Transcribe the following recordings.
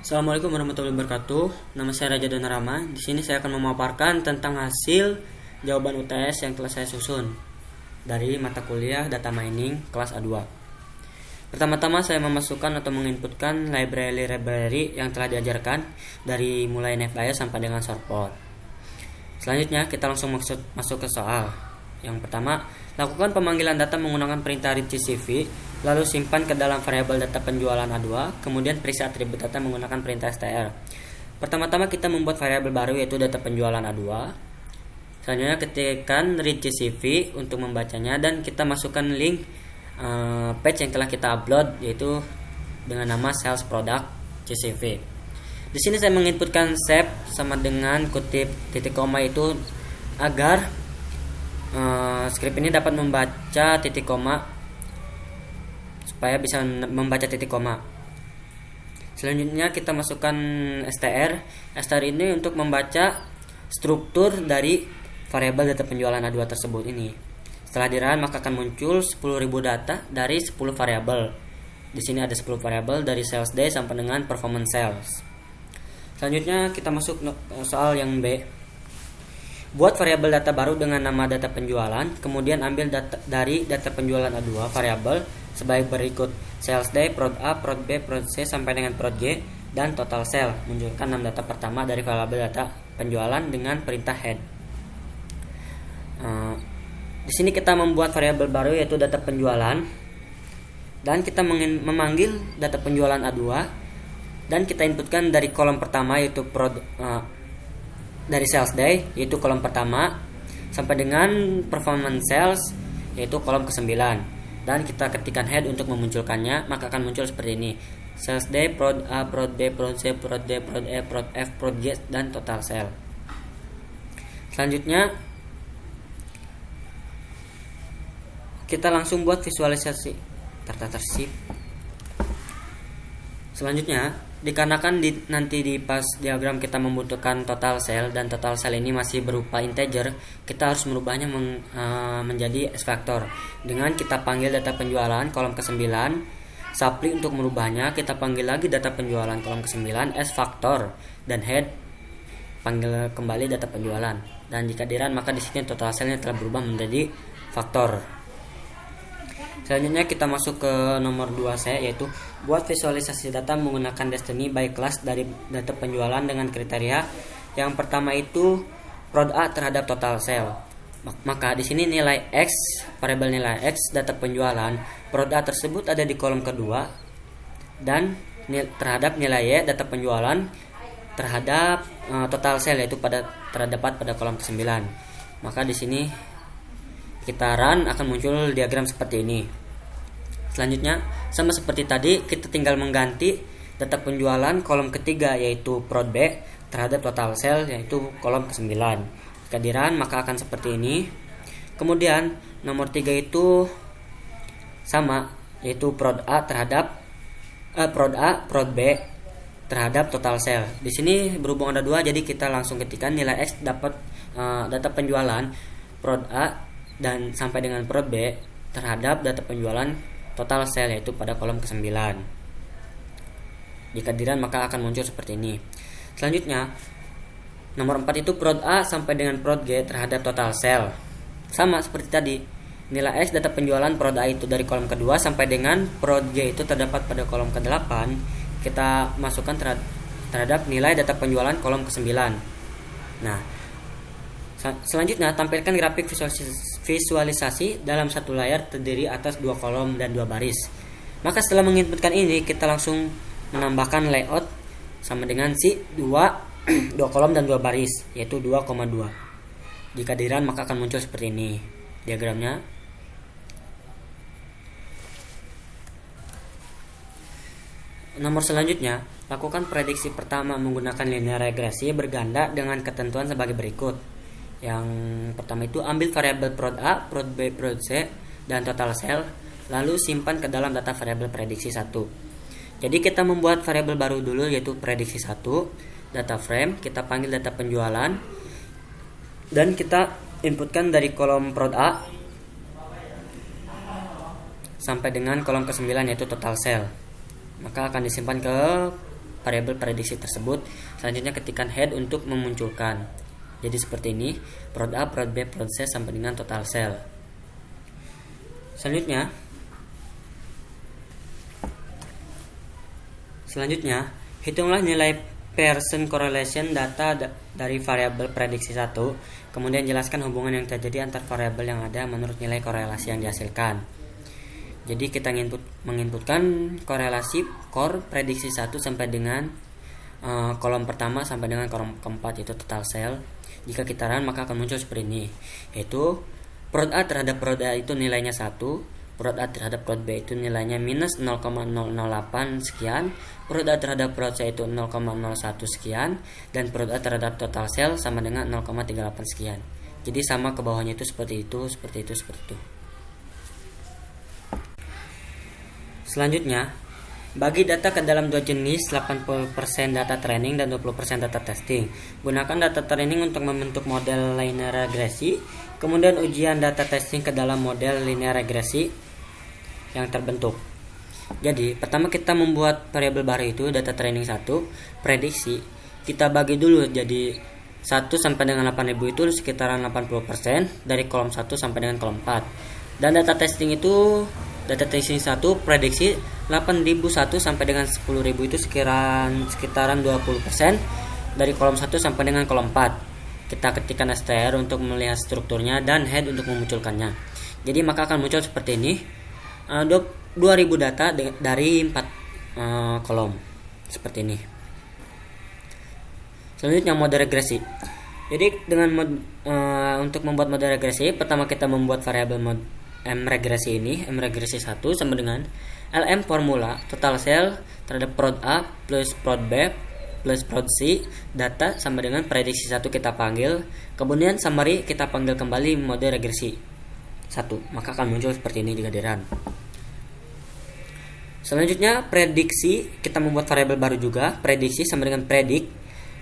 Assalamualaikum warahmatullahi wabarakatuh. Nama saya Raja Donarama. Di sini saya akan memaparkan tentang hasil jawaban UTS yang telah saya susun dari mata kuliah Data Mining kelas A2. Pertama-tama saya memasukkan atau menginputkan library yang telah diajarkan dari mulai NetBIOS sampai dengan Shortpot. Selanjutnya kita langsung masuk ke soal. Yang pertama, lakukan pemanggilan data menggunakan perintah read CSV, lalu simpan ke dalam variabel data penjualan A2, kemudian periksa atribut data menggunakan perintah str. Pertama-tama kita membuat variabel baru yaitu data penjualan A2. Selanjutnya ketikkan read CSV untuk membacanya dan kita masukkan link page yang telah kita upload yaitu dengan nama sales product CSV. Di sini saya menginputkan save sama dengan kutip titik koma itu agar script ini dapat membaca titik koma supaya bisa membaca titik koma. Selanjutnya kita masukkan str. Str ini untuk membaca struktur dari variabel data penjualan A2 tersebut ini. Setelah dirun maka akan muncul 10.000 data dari 10 variabel. Di sini ada 10 variabel dari sales day sampai dengan performance sales. Selanjutnya kita masuk soal yang B. Buat variabel data baru dengan nama data penjualan, kemudian ambil data dari data penjualan A2 variabel sebaik berikut: sales day, prod A, prod B, prod C sampai dengan prod G, dan total sale. Munculkan 6 data pertama dari variabel data penjualan dengan perintah head. Di sini kita membuat variabel baru yaitu data penjualan dan kita memanggil data penjualan A2 dan kita inputkan dari kolom pertama yaitu dari sales day yaitu kolom pertama sampai dengan performance sales yaitu kolom ke-9 dan kita ketikkan head untuk memunculkannya, maka akan muncul seperti ini: sales day, prod A, prod B, prod C, prod D, prod E, prod F, prod G, dan total sale. Selanjutnya kita langsung buat visualisasi tertata-tersip. Selanjutnya, dikarenakan nanti di pas diagram kita membutuhkan total sale dan total sale ini masih berupa integer, kita harus merubahnya menjadi S factor. Dengan kita panggil data penjualan kolom ke-9, supply untuk merubahnya kita panggil lagi data penjualan kolom ke-9 S factor dan head panggil kembali data penjualan. Dan jika dirun maka di sini total sale-nya telah berubah menjadi faktor. Selanjutnya kita masuk ke nomor 2C yaitu buat visualisasi data menggunakan Destiny by class dari data penjualan dengan kriteria yang pertama itu prod A terhadap total sale. Maka di sini nilai X, variabel nilai X data penjualan prod A tersebut ada di kolom kedua dan terhadap nilai Y data penjualan terhadap total sale yaitu terdapat pada kolom ke-9. Maka di sini kita run akan muncul diagram seperti ini. Selanjutnya sama seperti tadi kita tinggal mengganti data penjualan kolom ketiga yaitu prod B terhadap total sale yaitu kolom ke-9. Jika di run maka akan seperti ini. Kemudian nomor 3 itu sama yaitu prod A terhadap prod B terhadap total sale. Di sini berhubung ada 2 jadi kita langsung ketikkan nilai X dapat data penjualan prod A dan sampai dengan prod B terhadap data penjualan total sale yaitu pada kolom ke-9. Jika di run maka akan muncul seperti ini. Selanjutnya nomor 4 itu prod A sampai dengan prod G terhadap total sale. Sama seperti tadi, nilai X data penjualan prod A itu dari kolom kedua sampai dengan prod G itu terdapat pada kolom ke-8, kita masukkan terhadap nilai data penjualan kolom ke-9. Nah, selanjutnya tampilkan grafik visualisasi dalam satu layar terdiri atas 2 kolom dan 2 baris. Maka setelah menginputkan ini kita langsung menambahkan layout sama dengan si 2 kolom dan 2 baris yaitu 2,2. Jika di run maka akan muncul seperti ini diagramnya. Nomor selanjutnya, lakukan prediksi pertama menggunakan linear regresi berganda dengan ketentuan sebagai berikut. Yang pertama itu ambil variabel prod A, prod B, prod C, dan total sale, lalu simpan ke dalam data variabel prediksi 1. Jadi kita membuat variabel baru dulu yaitu prediksi 1, data frame, kita panggil data penjualan, dan kita inputkan dari kolom prod A sampai dengan kolom ke-9 yaitu total sale. Maka akan disimpan ke variabel prediksi tersebut. Selanjutnya ketikkan head untuk memunculkan. Jadi seperti ini, prod A, prod B, prod C sampai dengan total sel. Selanjutnya, hitunglah nilai Pearson correlation data dari variabel prediksi 1, kemudian jelaskan hubungan yang terjadi antar variabel yang ada menurut nilai korelasi yang dihasilkan. Jadi kita menginputkan korelasi core prediksi 1 sampai dengan kolom pertama sampai dengan kolom keempat, yaitu total sel. Jika kita run maka akan muncul seperti ini, yaitu prod A terhadap prod A itu nilainya 1, prod A terhadap prod B itu nilainya minus 0,008 sekian, prod A terhadap prod C itu 0,01 sekian, dan prod A terhadap total sel sama dengan 0,38 sekian. Jadi sama ke bawahnya itu seperti itu. Selanjutnya, bagi data ke dalam dua jenis, 80% data training dan 20% data testing. Gunakan data training untuk membentuk model linear regresi, kemudian ujian data testing ke dalam model linear regresi yang terbentuk. Jadi, pertama kita membuat variabel baru itu data training 1, prediksi. Kita bagi dulu jadi 1 sampai dengan 8000 itu sekitaran 80% dari kolom 1 sampai dengan kolom 4. Dan data testing 1 prediksi 8001 sampai dengan 10000 itu sekitaran 20% dari kolom 1 sampai dengan kolom 4. Kita ketikkan str untuk melihat strukturnya dan head untuk memunculkannya. Jadi maka akan muncul seperti ini, 2000 data dari 4 kolom seperti ini. Selanjutnya mode regresi. Jadi dengan untuk membuat mode regresi, pertama kita membuat variabel M regresi ini, M regresi 1 sama dengan LM formula total sel terhadap prod A plus prod B plus prod C, data sama dengan prediksi 1 kita panggil, kemudian summary kita panggil kembali mode regresi 1, maka akan muncul seperti ini jika di run. Selanjutnya prediksi, kita membuat variabel baru juga, prediksi sama dengan predict,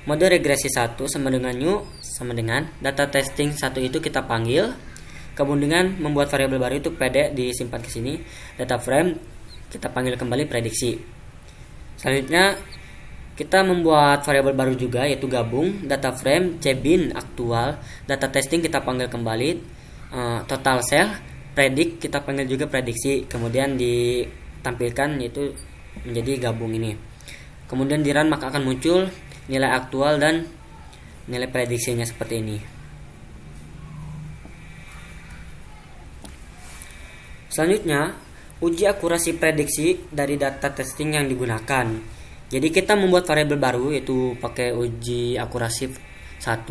mode regresi 1 sama dengan new sama dengan data testing 1 itu kita panggil, kemudian membuat variabel baru itu PD disimpan ke sini, data frame kita panggil kembali prediksi. Selanjutnya kita membuat variabel baru juga, yaitu gabung, data frame cbin aktual, data testing kita panggil kembali, total sel, predict kita panggil juga prediksi, kemudian ditampilkan yaitu menjadi gabung ini. Kemudian di run maka akan muncul nilai aktual dan nilai prediksinya seperti ini. Selanjutnya, uji akurasi prediksi dari data testing yang digunakan. Jadi kita membuat variabel baru yaitu pakai uji akurasi 1,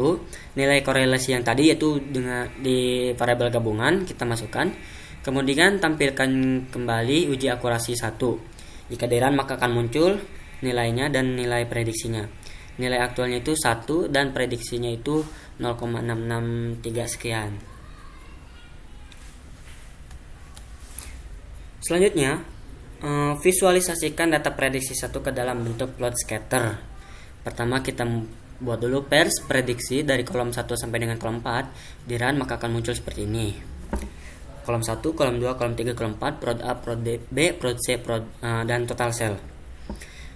nilai korelasi yang tadi yaitu dengan di variabel gabungan kita masukkan. Kemudian tampilkan kembali uji akurasi 1. Jika di run maka akan muncul nilainya dan nilai prediksinya. Nilai aktualnya itu 1 dan prediksinya itu 0,663 sekian. Selanjutnya, visualisasikan data prediksi 1 ke dalam bentuk plot scatter. Pertama kita buat dulu pairs prediksi dari kolom 1 sampai dengan kolom 4. Di run maka akan muncul seperti ini. Kolom 1, kolom 2, kolom 3, kolom 4, prod A, prod B, prod C, dan total sel.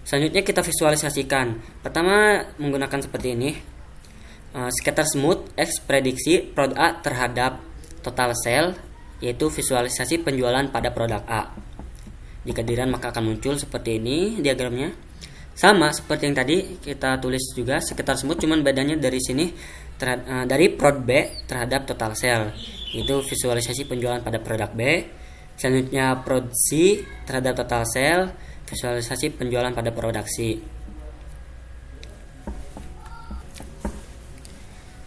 Selanjutnya kita visualisasikan. Pertama menggunakan seperti ini. Scatter smooth X prediksi prod A terhadap total sel, yaitu visualisasi penjualan pada produk A. Jika di run maka akan muncul seperti ini diagramnya. Sama seperti yang tadi kita tulis juga sekitar smooth, cuman bedanya dari sini dari prod B terhadap total sel, itu visualisasi penjualan pada produk B. Selanjutnya prod C terhadap total sel, visualisasi penjualan pada produk C.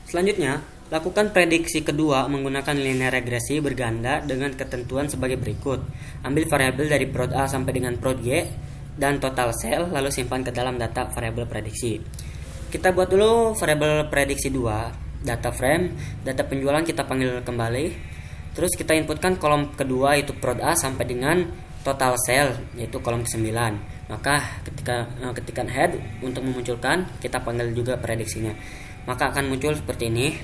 Selanjutnya, lakukan prediksi kedua menggunakan linear regresi berganda dengan ketentuan sebagai berikut. Ambil variabel dari prod A sampai dengan prod G dan total sel, lalu simpan ke dalam data variabel prediksi. Kita buat dulu variabel prediksi 2, data frame, data penjualan kita panggil kembali. Terus kita inputkan kolom kedua yaitu prod A sampai dengan total sel yaitu kolom ke-9. Maka ketikkan head untuk memunculkan, kita panggil juga prediksinya. Maka akan muncul seperti ini.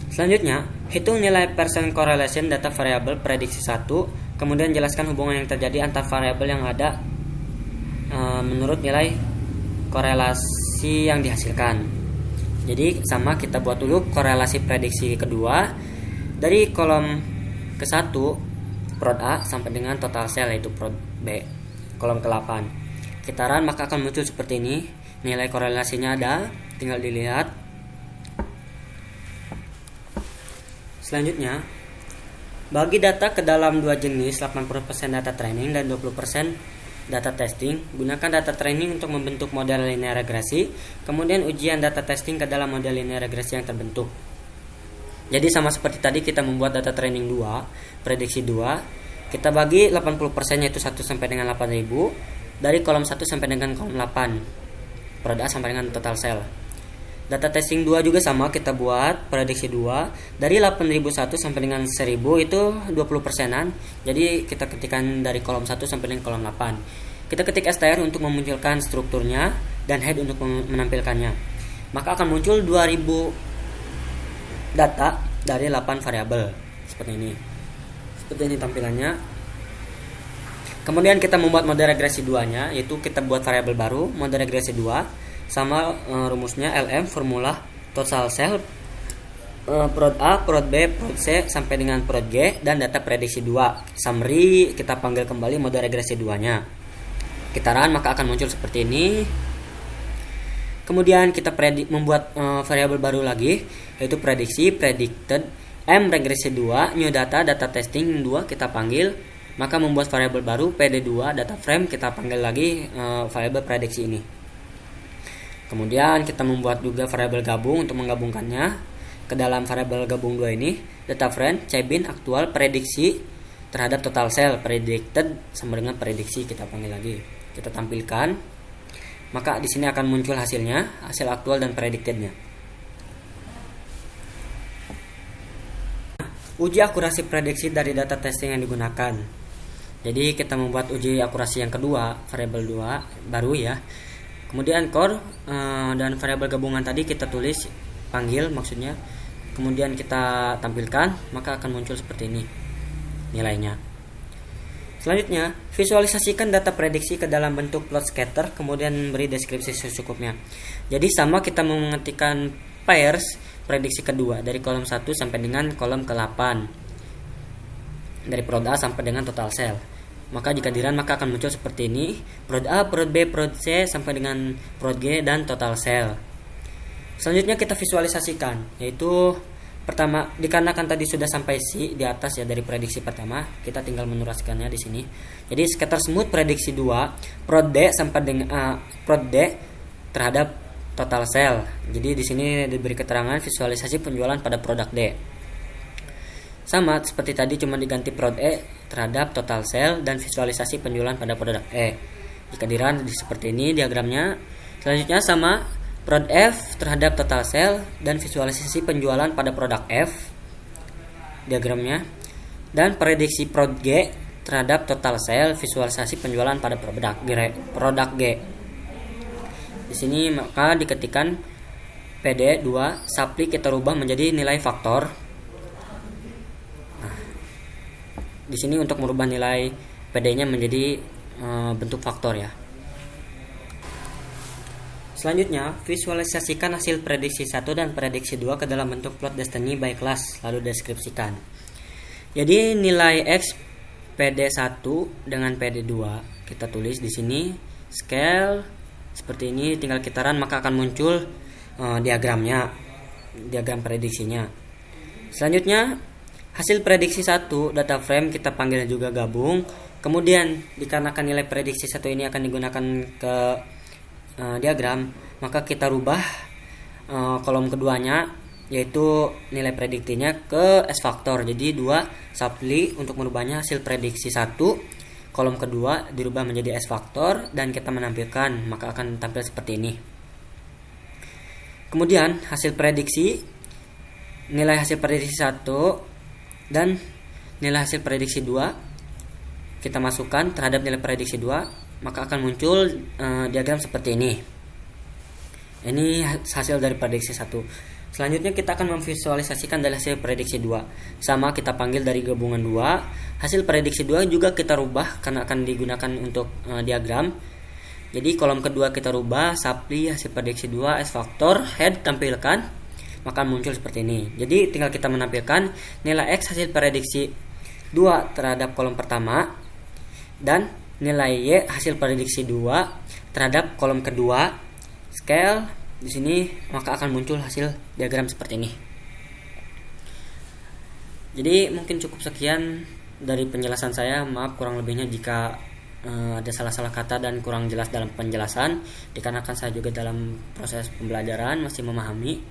Selanjutnya, hitung nilai percent correlation data variabel prediksi 1, kemudian jelaskan hubungan yang terjadi antar variabel yang ada menurut nilai korelasi yang dihasilkan. Jadi sama, kita buat dulu korelasi prediksi kedua dari kolom ke-1 prod A sampai dengan total sel, yaitu prod B kolom ke-8. Kita run, maka akan muncul seperti ini. Nilai korelasinya ada, tinggal dilihat. Selanjutnya, bagi data ke dalam dua jenis, 80% data training dan 20% data testing, gunakan data training untuk membentuk model linear regresi, kemudian ujian data testing ke dalam model linear regresi yang terbentuk. Jadi sama seperti tadi, kita membuat data training 2, prediksi 2, kita bagi 80% yaitu 1 sampai dengan 8000, dari kolom 1 sampai dengan kolom 8, prod A sampai dengan total sel. Data testing 2 juga sama, kita buat prediksi 2 dari 8001 sampai dengan 1000, itu 20%an. Jadi kita ketikkan dari kolom 1 sampai dengan kolom 8. Kita ketik str untuk memunculkan strukturnya dan head untuk menampilkannya. Maka akan muncul 2000 data dari 8 variabel seperti ini. Seperti ini tampilannya. Kemudian kita membuat model regresi 2-nya, yaitu kita buat variabel baru, model regresi 2. Sama rumusnya LM formula total cell, prod A, prod B, prod C sampai dengan prod G, dan data prediksi 2. Summary kita panggil kembali model regresi 2-nya. Kita run, maka akan muncul seperti ini. Kemudian kita membuat variabel baru lagi, yaitu prediksi, predicted, M regresi 2, new data, data testing 2 kita panggil, maka membuat variabel baru PD2 data frame, kita panggil lagi variabel prediksi ini. Kemudian kita membuat juga variabel gabung untuk menggabungkannya ke dalam variabel gabung 2 ini, data frame, cbin, aktual, prediksi terhadap total cell, predicted sama dengan prediksi kita panggil lagi. Kita tampilkan. Maka di sini akan muncul hasilnya, hasil aktual dan predictednya. Uji akurasi prediksi dari data testing yang digunakan. Jadi kita membuat uji akurasi yang kedua, variabel 2 baru ya. Kemudian core dan variabel gabungan tadi kita tulis, panggil maksudnya. Kemudian kita tampilkan, maka akan muncul seperti ini nilainya. Selanjutnya, visualisasikan data prediksi ke dalam bentuk plot scatter, kemudian beri deskripsi secukupnya. Jadi sama, kita mengetikkan pairs prediksi kedua dari kolom 1 sampai dengan kolom ke-8. Dari prod A sampai dengan total cell. Maka jika di-run, maka akan muncul seperti ini, prod A, prod B, prod C sampai dengan prod G dan total cell. Selanjutnya kita visualisasikan, yaitu pertama, dikarenakan tadi sudah sampai C di atas ya dari prediksi pertama, kita tinggal menuraskannya di sini. Jadi scatter smooth prediksi 2, prod D sampai dengan prod D terhadap total cell. Jadi di sini diberi keterangan visualisasi penjualan pada produk D. Sama seperti tadi, cuma diganti prod E terhadap total cell dan visualisasi penjualan pada produk E. Jika di-run seperti ini diagramnya. Selanjutnya sama, prod F terhadap total cell dan visualisasi penjualan pada produk F diagramnya, dan prediksi prod G terhadap total cell, visualisasi penjualan pada produk G. Di sini maka diketikkan PD2 supply kita rubah menjadi nilai faktor. Nah, di sini untuk merubah nilai PD-nya menjadi bentuk faktor ya. Selanjutnya, visualisasikan hasil prediksi 1 dan prediksi 2 ke dalam bentuk plot destiny by class, lalu deskripsikan. Jadi nilai X PD1 dengan PD2 kita tulis di sini, scale seperti ini, tinggal kita run maka akan muncul diagramnya, diagram prediksinya. Selanjutnya, hasil prediksi 1 data frame kita panggil juga gabung. Kemudian dikarenakan nilai prediksi 1 ini akan digunakan ke diagram, maka kita rubah kolom keduanya, yaitu nilai prediktinya ke S faktor. Jadi 2 supply untuk merubahnya hasil prediksi 1, kolom kedua dirubah menjadi S faktor dan kita menampilkan, maka akan tampil seperti ini. Kemudian hasil prediksi, nilai hasil prediksi 1 dan nilai hasil prediksi 2 kita masukkan terhadap nilai prediksi 2, maka akan muncul diagram seperti ini. Ini hasil dari prediksi 1. Selanjutnya kita akan memvisualisasikan dari hasil prediksi 2. Sama, kita panggil dari gabungan 2. Hasil prediksi 2 juga kita rubah karena akan digunakan untuk diagram. Jadi kolom kedua kita rubah, supply hasil prediksi 2 S faktor head tampilkan, maka muncul seperti ini. Jadi tinggal kita menampilkan nilai X hasil prediksi 2 terhadap kolom pertama dan nilai Y hasil prediksi 2 terhadap kolom kedua. Scale di sini, maka akan muncul hasil diagram seperti ini. Jadi mungkin cukup sekian dari penjelasan saya. Maaf kurang lebihnya jika ada salah-salah kata dan kurang jelas dalam penjelasan, dikarenakan saya juga dalam proses pembelajaran masih memahami.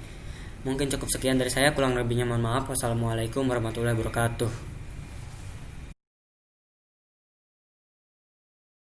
Mungkin cukup sekian dari saya, kurang lebihnya mohon maaf. Wassalamualaikum warahmatullahi wabarakatuh.